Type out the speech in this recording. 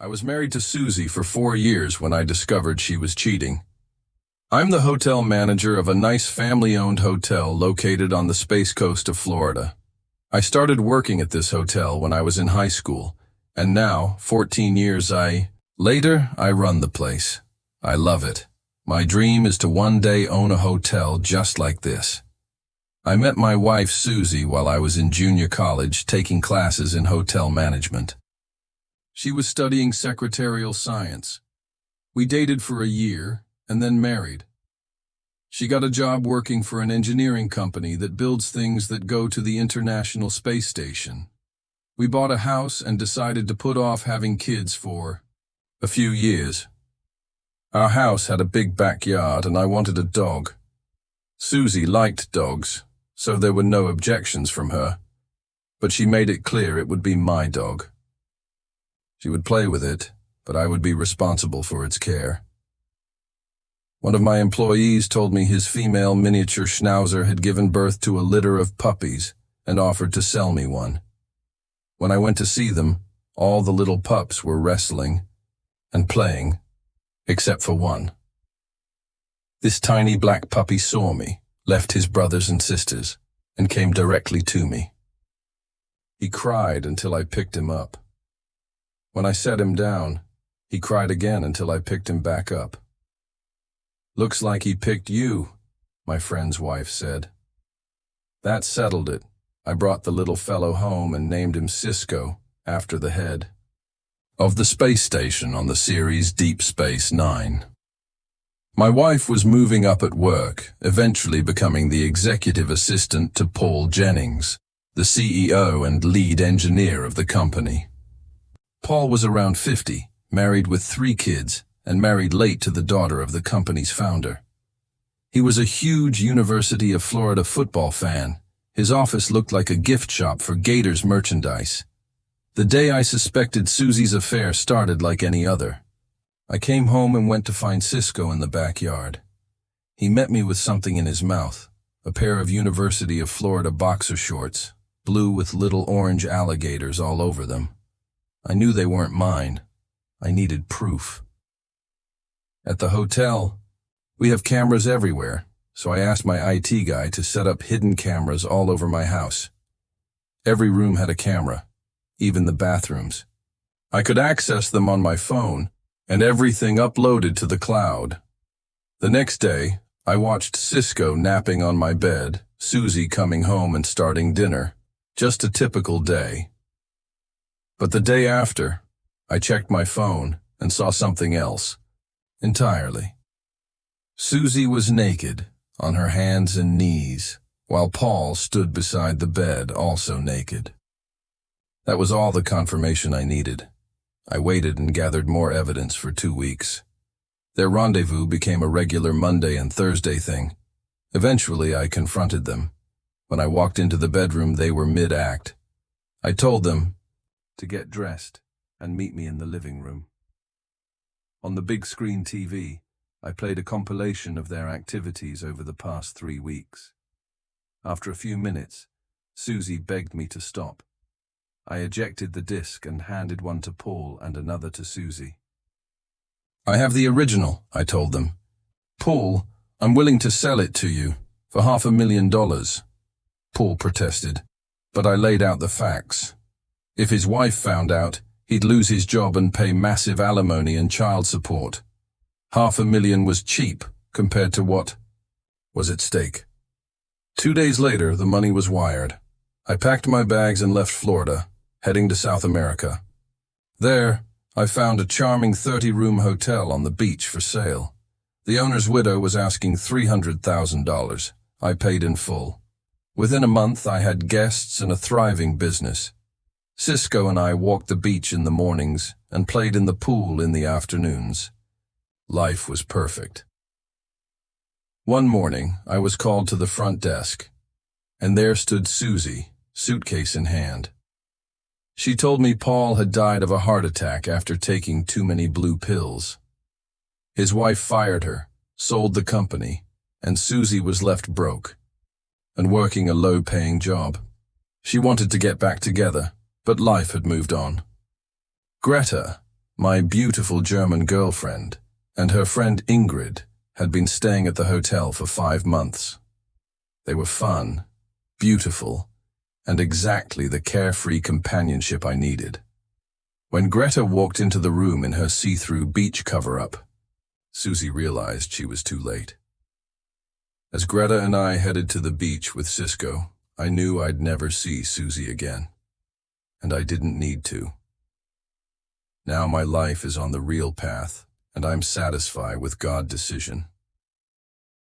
I was married to Susie for 4 years when I discovered she was cheating. I'm the hotel manager of a nice family-owned hotel located on the Space Coast of Florida. I started working at this hotel when I was in high school, and now, 14 years later, I run the place. I love it. My dream is to one day own a hotel just like this. I met my wife Susie while I was in junior college taking classes in hotel management. She was studying secretarial science. We dated for a year and then married. She got a job working for an engineering company that builds things that go to the International Space Station. We bought a house and decided to put off having kids for a few years. Our house had a big backyard and I wanted a dog. Susie liked dogs, so there were no objections from her, but she made it clear it would be my dog. She would play with it, but I would be responsible for its care. One of my employees told me his female miniature schnauzer had given birth to a litter of puppies and offered to sell me one. When I went to see them, all the little pups were wrestling and playing, except for one. This tiny black puppy saw me, left his brothers and sisters, and came directly to me. He cried until I picked him up. When I set him down, he cried again until I picked him back up. "Looks like he picked you," my friend's wife said. That settled it. I brought the little fellow home and named him Cisco, after the head of the space station on the series Deep Space Nine. My wife was moving up at work, eventually becoming the executive assistant to Paul Jennings, the CEO and lead engineer of the company. Paul was around 50, married with 3 kids, and married late to the daughter of the company's founder. He was a huge University of Florida football fan. His office looked like a gift shop for Gators merchandise. The day I suspected Susie's affair started like any other. I came home and went to find Cisco in the backyard. He met me with something in his mouth, a pair of University of Florida boxer shorts, blue with little orange alligators all over them. I knew they weren't mine. I needed proof. At the hotel, we have cameras everywhere, so I asked my IT guy to set up hidden cameras all over my house. Every room had a camera, even the bathrooms. I could access them on my phone, and everything uploaded to the cloud. The next day, I watched Cisco napping on my bed, Susie coming home and starting dinner. Just a typical day. But the day after, I checked my phone and saw something else, entirely. Susie was naked, on her hands and knees, while Paul stood beside the bed, also naked. That was all the confirmation I needed. I waited and gathered more evidence for 2 weeks. Their rendezvous became a regular Monday and Thursday thing. Eventually, I confronted them. When I walked into the bedroom, they were mid-act. I told them to get dressed and meet me in the living room. On the big screen TV, I played a compilation of their activities over the past 3 weeks. After a few minutes, Susie begged me to stop. I ejected the disc and handed one to Paul and another to Susie. "I have the original," I told them. "Paul, I'm willing to sell it to you for $500,000. Paul protested, but I laid out the facts. If his wife found out, he'd lose his job and pay massive alimony and child support. $500,000 was cheap compared to what was at stake. 2 days later, the money was wired. I packed my bags and left Florida, heading to South America. There, I found a charming 30-room hotel on the beach for sale. The owner's widow was asking $300,000. I paid in full. Within a month, I had guests and a thriving business. Cisco and I walked the beach in the mornings and played in the pool in the afternoons. Life was perfect. One morning, I was called to the front desk, and there stood Susie, suitcase in hand. She told me Paul had died of a heart attack after taking too many blue pills. His wife fired her, sold the company, and Susie was left broke and working a low-paying job. She wanted to get back together, but life had moved on. Greta, My beautiful German girlfriend and her friend Ingrid had been staying at the hotel for 5 months. They were fun, beautiful, and exactly the carefree companionship I needed. When Greta walked into the room in her see-through beach cover-up, Susie realized she was too late. As Greta and I headed to the beach with Cisco, I knew I'd never see Susie again. And I didn't need to. Now my life is on the real path, and I'm satisfied with God's decision.